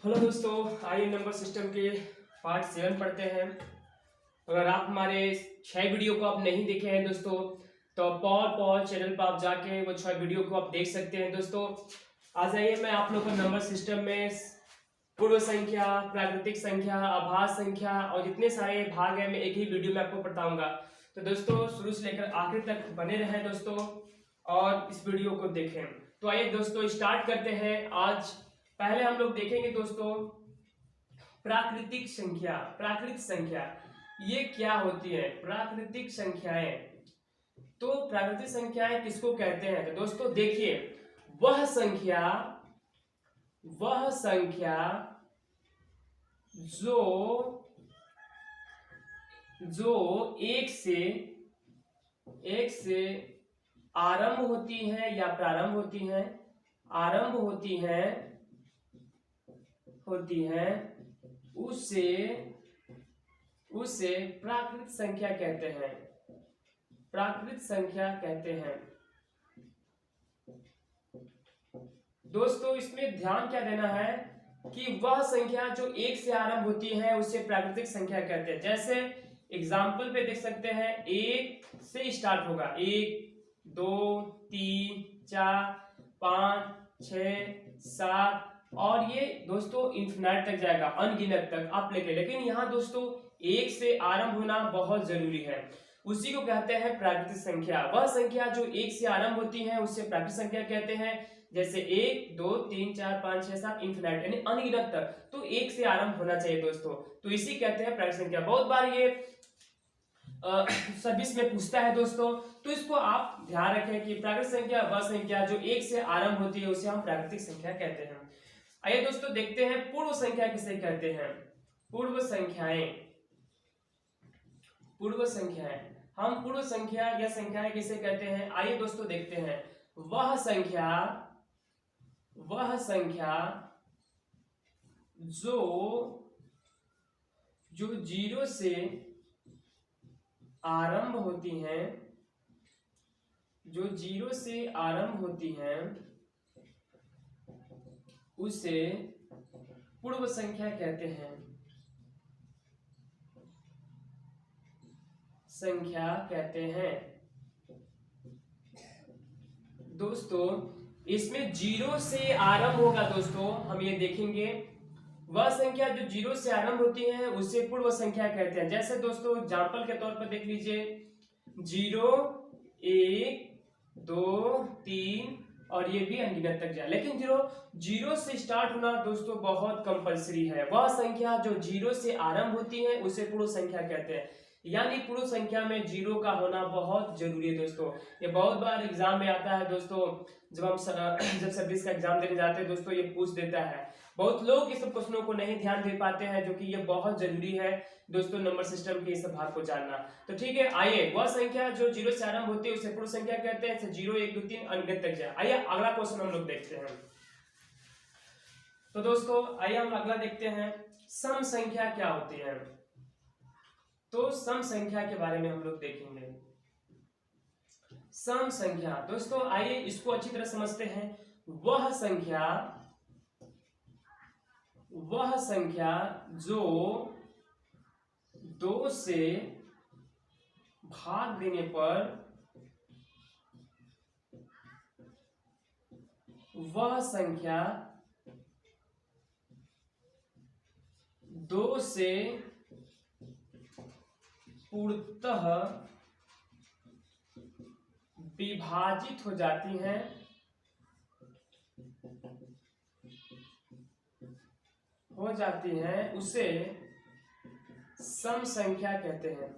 Hello दोस्तों, आइए number system के पार्ट 7 पढ़ते हैं। अगर आप हमारे 6 वीडियो को आप नहीं देखे हैं दोस्तों, तो पॉल चैनल पर आप जाके वो 6 वीडियो को आप देख सकते हैं। दोस्तों आ जाइए, मैं आप लोग को नंबर सिस्टम में पूर्व संख्या, प्राकृतिक संख्या, आभास संख्या और जितने सारे भाग हैं मैं एक ही वीडियो में आपको बताऊंगा। तो दोस्तों शुरू से लेकर आखिर तक बने रहें दोस्तों और इस वीडियो को देखें। तो आइए दोस्तों स्टार्ट करते हैं। आज पहले हम लोग देखेंगे दोस्तों प्राकृतिक संख्या। प्राकृतिक संख्या ये क्या होती है? प्राकृतिक संख्याएं, तो प्राकृतिक संख्याएं किसको कहते हैं? तो दोस्तों देखिए, वह संख्या जो एक से आरंभ होती है या प्रारंभ होती है उसे प्राकृत संख्या कहते हैं। प्राकृत संख्या कहते हैं। दोस्तों इसमें ध्यान क्या देना है कि वह संख्या जो एक से आरंभ होती है उसे प्राकृतिक संख्या कहते हैं। जैसे एग्जाम्पल पे देख सकते हैं, एक से स्टार्ट होगा, 1 2 3 4 5 6 7 और ये दोस्तों इन्फिनाइट तक जाएगा, अनगिनत तक आप लेके। लेकिन यहाँ दोस्तों एक से आरंभ होना बहुत जरूरी है, उसी को कहते हैं प्राकृतिक संख्या। वह संख्या जो एक से आरंभ होती है उसे प्राकृतिक संख्या कहते हैं। जैसे 1 2 3 4 5 6 7 इन्फिनाइट यानी अनगिनत तक, तो एक से आरंभ होना चाहिए दोस्तों, तो इसी कहते हैं प्राकृतिक संख्या। बहुत बार ये सर्विस में पूछता है दोस्तों, तो इसको आप ध्यान रखें कि प्राकृतिक संख्या वह संख्या जो एक से आरंभ होती है उसे हम प्राकृतिक संख्या कहते हैं। आइए दोस्तों देखते हैं पूर्व संख्या किसे कहते हैं। पूर्व संख्याएं हम पूर्व संख्या या संख्याएं किसे कहते हैं? आइए दोस्तों देखते हैं। वह संख्या जो 0 से आरंभ होती हैं उसे पूर्व संख्या कहते हैं। दोस्तों इसमें 0 से आरंभ होगा दोस्तों, हम ये देखेंगे। वह संख्या जो 0 से आरंभ होती है उसे पूर्व संख्या कहते हैं। जैसे दोस्तों एग्जांपल के तौर पर देख लीजिए, 0 1 2 3 और ये भी अनगिनत तक जाए। लेकिन 0 से स्टार्ट होना दोस्तों बहुत कंपलसरी है। वह संख्या जो 0 से आरंभ होती है उसे पूर्व संख्या कहते हैं, यानी पूर्व संख्या में 0 का होना बहुत जरूरी है दोस्तों। ये बहुत बार एग्जाम में आता है दोस्तों, जब सर्विस का एग्जाम देने जाते हैं दोस्तों, ये पूछ देता है। बहुत लोग इस सब क्वेश्चनों को नहीं ध्यान दे पाते हैं, जो कि ये बहुत जरूरी है दोस्तों नंबर सिस्टम के इस भाग को जानना। तो ठीक है, आइए वह संख्या जो 0 से आरंभ होती है उसे पूर्व संख्या कहते हैं। 0 1 2 3 अनगिनत तक जाए। आइए अगला क्वेश्चन हम लोग देखते हैं। तो दोस्तों आइए हम अगला देखते हैं, सम संख्या क्या होती है। तो सम संख्या के बारे में हम लोग देखेंगे। सम संख्या दोस्तों आइए इसको अच्छी तरह समझते हैं। वह संख्या जो 2 से भाग देने पर वह संख्या 2 से पूर्णतः विभाजित हो जाती हैं उसे सम संख्या कहते हैं।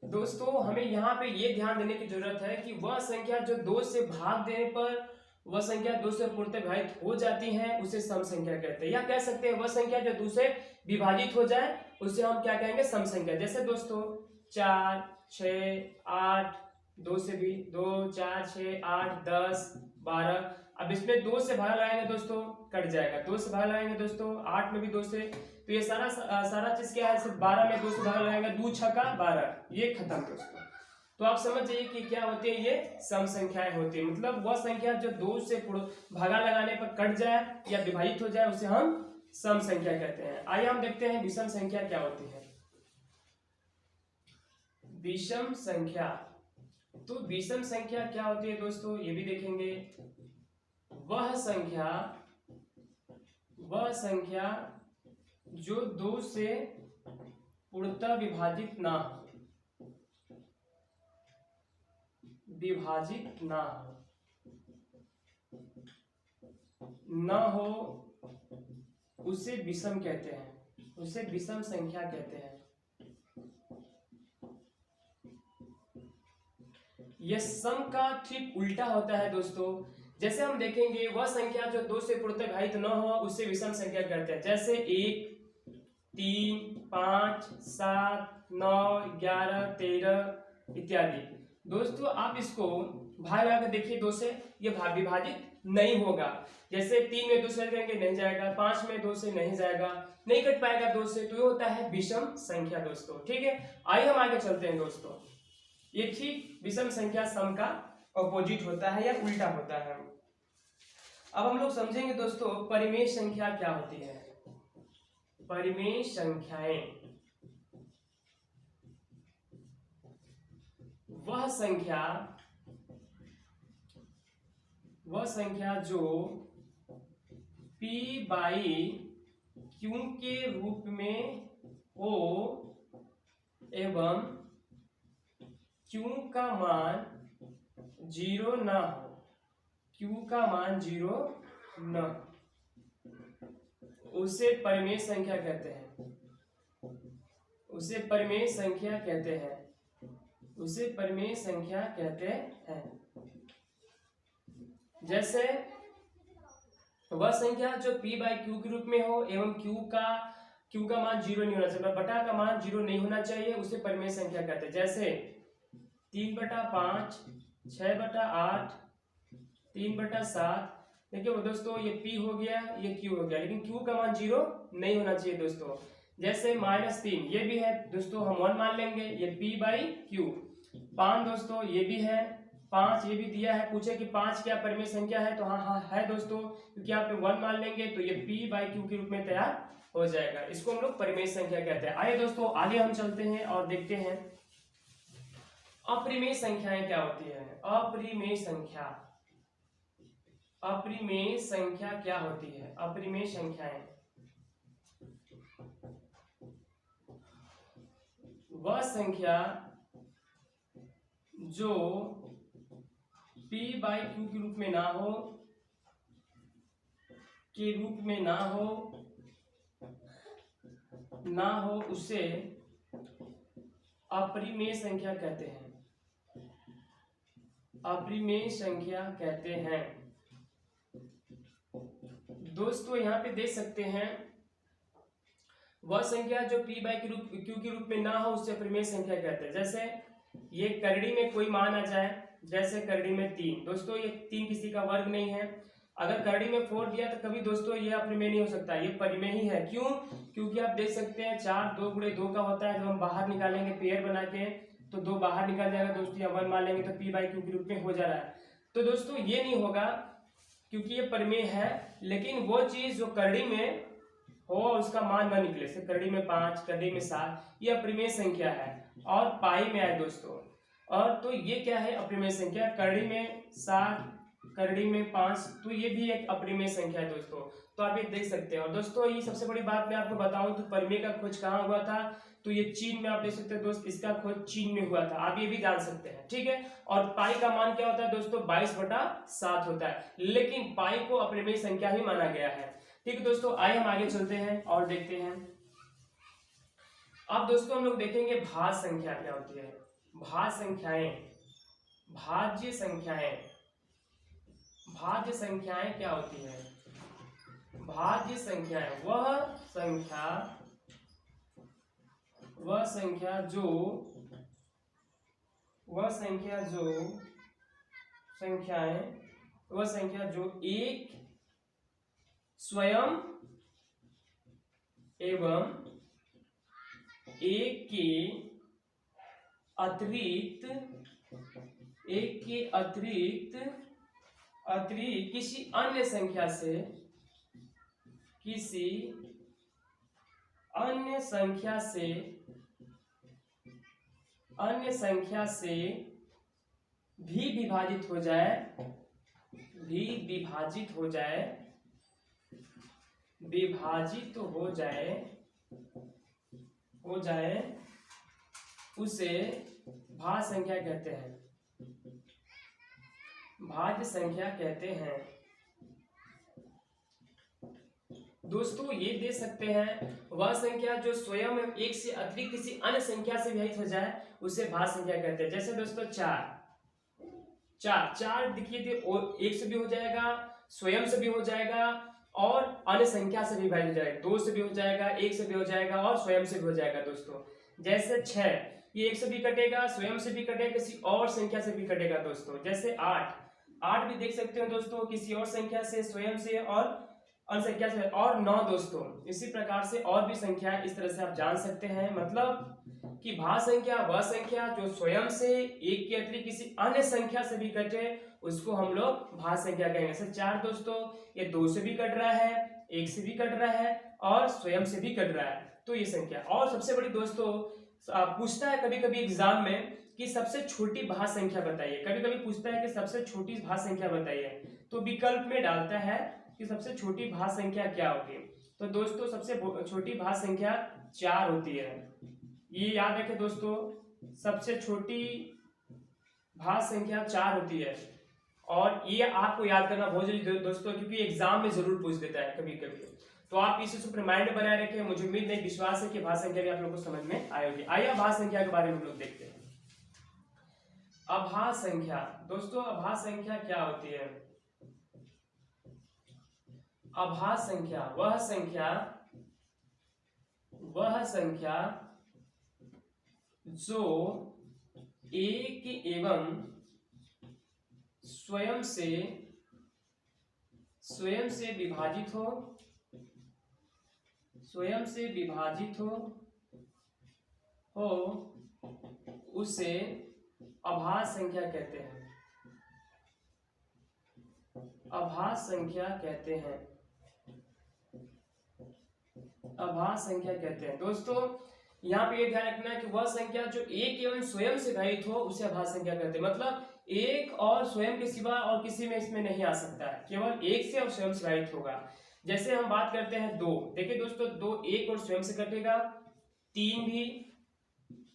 दोस्तों हमें यहाँ पे ये ध्यान देने की जरूरत है कि वह संख्या जो 2 से भाग देने पर वह संख्या 2 से पूर्णतः विभाजित हो जाती है उसे सम संख्या कहते हैं। या कह सकते हैं वह संख्या जो 2 से विभाजित हो जाए उसे हम क्या कहेंगे? सम संख्या। जैसे दोस्तों 4 6 8 2 से भी 2 4 6 8 10 12। अब इसमें 2 से भागा लगाएंगे दोस्तों, कट जाएगा। 2 से भागा लगाएंगे दोस्तों, 8 में भी 2 से, तो ये सारा चीज क्या है? सिर्फ 12 में 2 से भागा लगाएंगे, 2 छक्का 12, ये खत्म दोस्तों। तो आप समझ जाइए कि क्या होती है, ये सम संख्याएं होती है। मतलब वह संख्या जो 2 से भागा लगाने पर कट जाए या विभाजित हो जाए उसे हम सम संख्या कहते हैं। आइए हम देखते हैं विषम संख्या क्या होती है। विषम संख्या, तो विषम संख्या क्या होती है दोस्तों, ये भी देखेंगे। वह संख्या जो 2 से पूर्णतः विभाजित ना हो उसे विषम कहते हैं, उसे विषम संख्या कहते हैं। यह सम का ठीक उल्टा होता है दोस्तों। जैसे हम देखेंगे वह संख्या जो 2 से पूर्णतः विभाजित न हो उसे विषम संख्या कहते हैं। जैसे 1, 3, 5, 7, 9, 11, 13 इत्यादि। दोस्तों आप इसको भाग लगाकर देखिए 2 से, ये विभाजित नहीं होगा। जैसे 3 में 2 से करेंगे नहीं जाएगा, 5 में 2 से नहीं जाएगा, नहीं कट पाएगा 2 से, तो ये होता है विषम संख्या दोस्तों। ठीक है, आइए हम आगे चलते हैं दोस्तों। ये ठीक विषम संख्या सम का ऑपोजिट होता है या उल्टा होता है। अब हम लोग समझेंगे दोस्तों परिमेय संख्या क्या होती है। परिमेय संख्याएं वह संख्या जो p बाई q के रूप में हो एवं q का मान 0 ना हो, q का मान 0 न, उसे परिमेय संख्या कहते हैं, उसे परिमेय संख्या कहते हैं, उसे परिमेय संख्या कहते हैं। जैसे वह संख्या जो p बाई q के रूप में हो एवं q का मान 0 नहीं होना चाहिए, बटा का मान 0 नहीं होना चाहिए, उसे परिमेय संख्या कहते हैं। जैसे 3/5, 6/8, 3/7। देखिए दोस्तों ये p हो गया, ये q हो गया, लेकिन q का मान 0 नहीं होना चाहिए दोस्तों। जैसे -3 ये भी है दोस्तों, हम 1 मान लेंगे, ये p बाई q। 5 दोस्तों ये भी है, 5 ये भी दिया है, पूछे कि 5 क्या परिमेय संख्या है, तो हाँ है दोस्तों, क्योंकि आप 1 मान लेंगे तो ये p बाई q के रूप में तैयार हो जाएगा। इसको हम लोग परिमेय संख्या कहते हैं। आइए दोस्तों आगे हम चलते हैं और देखते हैं अपरिमेय संख्याएं क्या होती है। अपरिमेय संख्या क्या होती है। अपरिमेय संख्याएं वह संख्या जो p बाई q के रूप में ना हो उसे अपरिमेय संख्या कहते हैं, अपरिमेय संख्या कहते हैं। दोस्तों यहाँ पे देख सकते हैं वह संख्या जो p बाई q के रूप में ना हो उसे अपरिमेय संख्या कहते हैं। जैसे ये करड़ी में कोई मान आ जाए, जैसे करड़ी में 3, दोस्तों ये 3 किसी का वर्ग नहीं है। अगर करड़ी में 4 दिया तो कभी दोस्तों ये अपरिमेय नहीं हो सकता, ये परिमेय ही है। क्यों? क्योंकि आप देख सकते हैं 4 2 गुणे 2 का होता है, जब हम बाहर निकालेंगे पेयर बना के तो 2 बाहर निकल जाएगा दोस्तों, या 1 मान लेंगे तो p बाई q के रूप में हो जा रहा है। तो दोस्तों ये नहीं होगा क्योंकि ये परिमेय है, लेकिन वो चीज जो करड़ी में हो उसका मान न निकले, से करड़ी में 5, करड़ी में 7, ये अपरिमेय संख्या है। और पाई में आए दोस्तों, और तो ये क्या है अपरिमेय संख्या, करड़ी में 7, करड़ी में 5, तो ये भी एक अपरिमेय संख्या है दोस्तों। तो आप ये देख सकते हैं। और दोस्तों ये सबसे बड़ी बात मैं आपको बताऊं तो परिमेय का खोज कहाँ हुआ था, तो ये चीन में आप देख सकते हैं दोस्त, इसका खोज चीन में हुआ था, आप ये भी जान सकते हैं। ठीक है, और पाई का मान क्या होता है दोस्तों, 22/7 होता है, लेकिन पाई को अपरिमेय संख्या ही माना गया है। ठीक है दोस्तों, आइए हम आगे चलते हैं और देखते हैं। अब दोस्तों हम लोग देखेंगे भाज्य संख्या क्या होती है। भाज्य संख्याएं क्या होती है। भाज्य संख्याएं वह संख्या जो एक स्वयं एवं एक के अतिरिक्त किसी अन्य संख्या से भी विभाजित हो जाए उसे भाज्य संख्या कहते हैं। दोस्तों ये दे सकते हैं वह संख्या जो स्वयं एक से अतिरिक्त किसी अन्य संख्या से विभाजित हो जाए उसे भाज्य संख्या कहते हैं। जैसे दोस्तों चार देखिए एक से भी हो जाएगा, स्वयं से भी हो जाएगा और अन्य संख्या से भी विभाजित हो जाएगा, 2 से भी हो जाएगा, 1 से भी हो जाएगा और स्वयं से भी हो जाएगा। दोस्तों जैसे 6 ये 1 से भी कटेगा, स्वयं से भी कटेगा, किसी और संख्या से भी कटेगा। दोस्तों जैसे 8 भी देख सकते हो दोस्तों, किसी और संख्या से, स्वयं से और अन्य संख्या से। और 9 दोस्तों इसी प्रकार से और भी संख्या इस तरह से आप जान सकते हैं। मतलब कि भाज्य संख्या वह संख्या जो स्वयं से एक के अतिरिक्त किसी अन्य संख्या से भी कटे उसको हम लोग भाज्य संख्या कहेंगे। जैसे 4 दोस्तों ये 2 से भी कट रहा है, 1 से भी कट रहा है और स्वयं से भी कट रहा है, तो ये संख्या। और सबसे बड़ी दोस्तों पूछता है कभी कभी एग्जाम में कि सबसे छोटी भाज्य संख्या बताइए, कभी कभी पूछता है कि सबसे छोटी भाज्य संख्या बताइए, तो विकल्प में डालता है कि सबसे छोटी भाज्य संख्या क्या होगी। तो दोस्तों सबसे छोटी भाज्य संख्या 4 होती है, ये याद रखें दोस्तों, सबसे छोटी भाज्य संख्या 4 होती है। और ये आपको याद करना बहुत जरूरी दोस्तों, क्योंकि एग्जाम में जरूर पूछ देता है कभी कभी, तो आप इसे सुपर माइंड बनाए रखें। मुझे उम्मीद नहीं, विश्वास है कि भाज्य संख्या भी आप लोगों को समझ में आएगी। आइए भाज्य संख्या के बारे में हम लोग देखते हैं। अभाज्य संख्या दोस्तों, अभाज्य संख्या क्या होती है? अभाज्य संख्या वह संख्या जो एक एवं स्वयं से विभाजित हो उसे अभाज्य संख्या कहते हैं। अभाज्य संख्या कहते हैं। दोस्तों यहाँ पे ये ध्यान रखना है कि वह संख्या जो एक एवं स्वयं से विभाजित हो उसे अभाज्य संख्या कहते हैं। मतलब एक और स्वयं के सिवा और किसी में इसमें नहीं आ सकता है, केवल एक से और स्वयं से विभाजित होगा। जैसे हम बात करते हैं 2, देखिए दोस्तों 2 एक और स्वयं से कटेगा, 3 भी,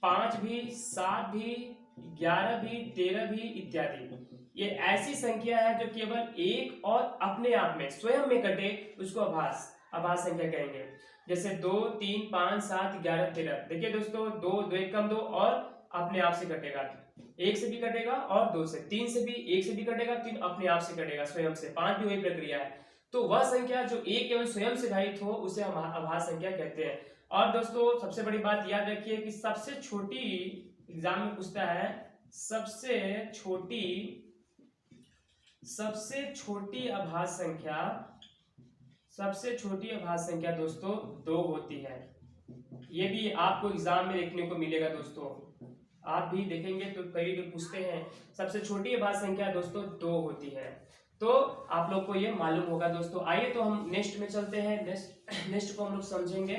5 भी, 7 भी, 11 भी, 13 भी इत्यादि। ये ऐसी संख्या है जो केवल एक और अपने आप में स्वयं में कटे उसको अभाज्य संख्या कहेंगे। जैसे 2, 3, 5, 7, 11, 13। देखिए दोस्तों 2, 2 एक कम 2 और अपने आप से कटेगा, 1 से भी कटेगा और 2 से, 3 से भी, 1 से भी कटेगा, 3 अपने आप से कटेगा स्वयं से, 5 भी वही प्रक्रिया है। तो वह संख्या जो एक एवं स्वयं से विभाजित हो उसे हम अभाज्य संख्या कहते हैं। और दोस्तों सबसे बड़ी बात याद रखिए कि सबसे छोटी, एग्जाम में पूछता है सबसे छोटी अभाज्य संख्या दोस्तों 2 होती है। ये भी आपको एग्जाम में देखने को मिलेगा दोस्तों, आप भी देखेंगे तो कई लोग पूछते हैं सबसे छोटी अभाज्य संख्या दोस्तों 2 होती है, तो आप लोग को ये मालूम होगा दोस्तों। आइए तो हम नेक्स्ट में चलते हैं। नेक्स्ट को हम लोग समझेंगे।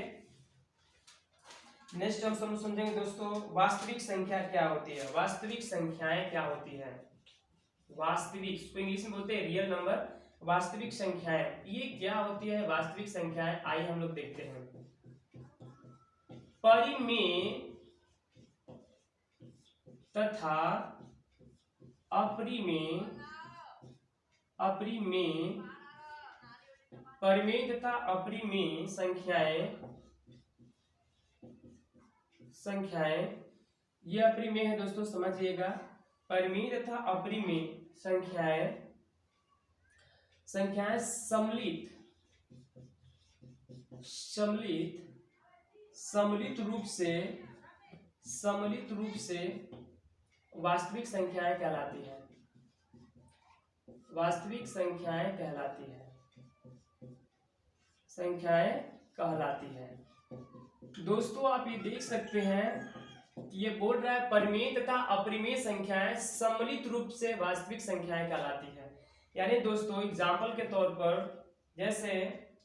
नेक्स्ट हम समझेंगे दोस्तों वास्तविक संख्या क्या होती है। वास्तविक संख्याएं क्या होती है? वास्तविक, इसको इंग्लिश में बोलते हैं रियल नंबर। वास्तविक संख्याएं ये क्या होती है? वास्तविक संख्याएं आइए हम लोग देखते हैं। परिमेय तथा अपरिमेय संख्याएं ये अपरिमेय है दोस्तों, समझिएगा। परिमेय तथा अपरिमेय संख्याएं सम्मिलित रूप से वास्तविक संख्याएं कहलाती है। दोस्तों आप ये देख सकते हैं ये बोल रहा है परिमेय तथा अपरिमेय संख्याएं सम्मिलित रूप से वास्तविक संख्याएं कहलाती है। यानी दोस्तों एग्जाम्पल के तौर पर जैसे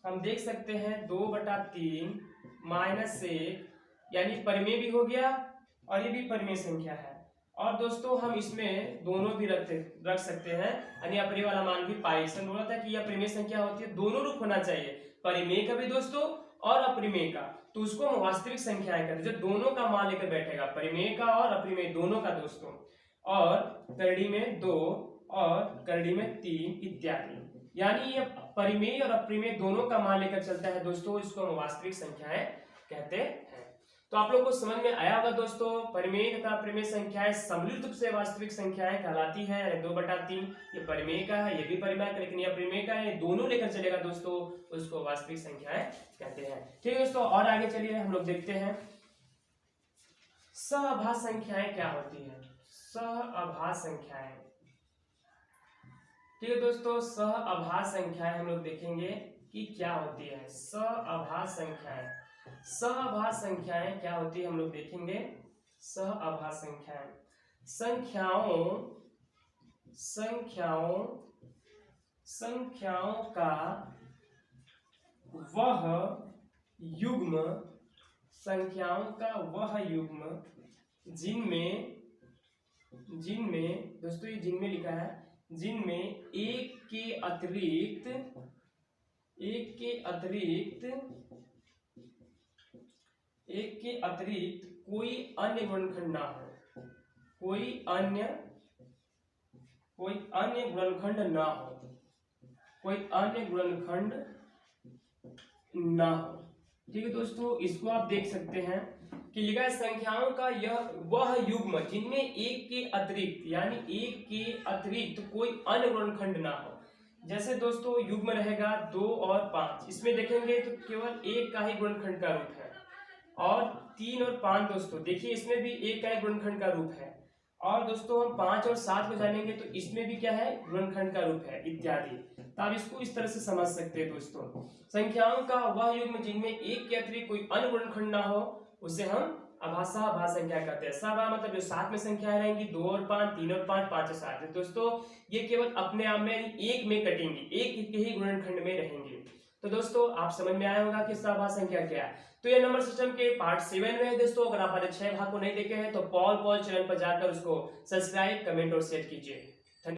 हम देख सकते हैं 2/3 -1 यानी परिमेय भी हो गया और ये भी परिमेय संख्या है। और दोस्तों हम इसमें दोनों भी रख सकते हैं, यानी अपरिमेय वाला मान भी पाई। इसमें बोला था कि यह परिमेय संख्या होती है, दोनों रूप होना चाहिए, परिमेय का भी दोस्तों और अपरिमेय का, तो उसको हम वास्तविक संख्याएं कहते हैं, जो दोनों का मान लेकर बैठेगा, परिमेय का और अपरिमेय दोनों का दोस्तों। और करड़ी में 2 और करड़ी में 3 इत्यादि, यानी ये परिमेय और अपरिमेय दोनों का मान लेकर चलता है दोस्तों, इसको हम वास्तविक संख्याएं कहते हैं। तो आप लोग को समझ में आया होगा दोस्तों, परिमेय तथा अपरिमेय संख्याएं सम्मिलित रूप से वास्तविक संख्याएं कहलाती है। 2/3 ये परिमेय का है, ये भी परिमेय का, लेकिन ये अपरिमेय का है, दोनों लेकर चलेगा दोस्तों, उसको वास्तविक संख्याएं कहते हैं। ठीक है दोस्तों, और आगे चलिए हम लोग देखते हैं सहअभाज्य संख्याएं क्या होती है। सहअभाज्य संख्याएं, ठीक है दोस्तों, सहअभाज्य संख्याएं हम लोग देखेंगे कि क्या होती है। सहअभाज्य संख्याएं, सहअभाज्य संख्याएं क्या होती है हम लोग देखेंगे। सहअभाज्य संख्याएं संख्याओं का वह युग्म, संख्याओं का वह युग्म जिनमें दोस्तों, ये जिनमें लिखा है, जिनमें एक के अतिरिक्त कोई अन्य गुणनखंड ना हो, कोई अन्य गुणनखंड ना हो। ठीक है दोस्तों, इसको आप देख सकते हैं कि लिखा है संख्याओं का यह वह युग्म जिनमें एक के अतिरिक्त, यानी एक के अतिरिक्त कोई अन्य गुणनखंड ना हो। जैसे दोस्तों युग्म रहेगा 2 और 5, इसमें देखेंगे तो केवल एक का ही गुणनखंड का रूप है। और 3 और 5 दोस्तों देखिए, इसमें भी एक का ही गुणनखंड का रूप है। और दोस्तों हम 5 और 7 को जानेंगे तो इसमें भी क्या है, गुणनखंड का रूप है इत्यादि। तो आप इसको इस तरह से समझ सकते हैं दोस्तों, संख्याओं का वह युग्म जिनमें एक के अतिरिक्त कोई अन्य गुणनखंड ना हो, उसे हम सहअभाज्य संख्या कहते हैं। सहअभाज्य मतलब जो साथ में संख्याएं रहेंगी, 2 और 5, 3 और 5, 5 और 7। दोस्तों ये केवल अपने आप में एक में कटेंगी, एक के ही गुणनखंड में रहेंगे। तो दोस्तों आप समझ में आया होगा कि सहअभाज्य संख्या क्या है। तो ये नंबर सिस्टम के पार्ट 7 में है दोस्तों। अगर आप हमारे 6 भाग को नहीं देखे हैं तो पॉल चैनल पर जाकर उसको सब्सक्राइब, कमेंट और शेयर कीजिए।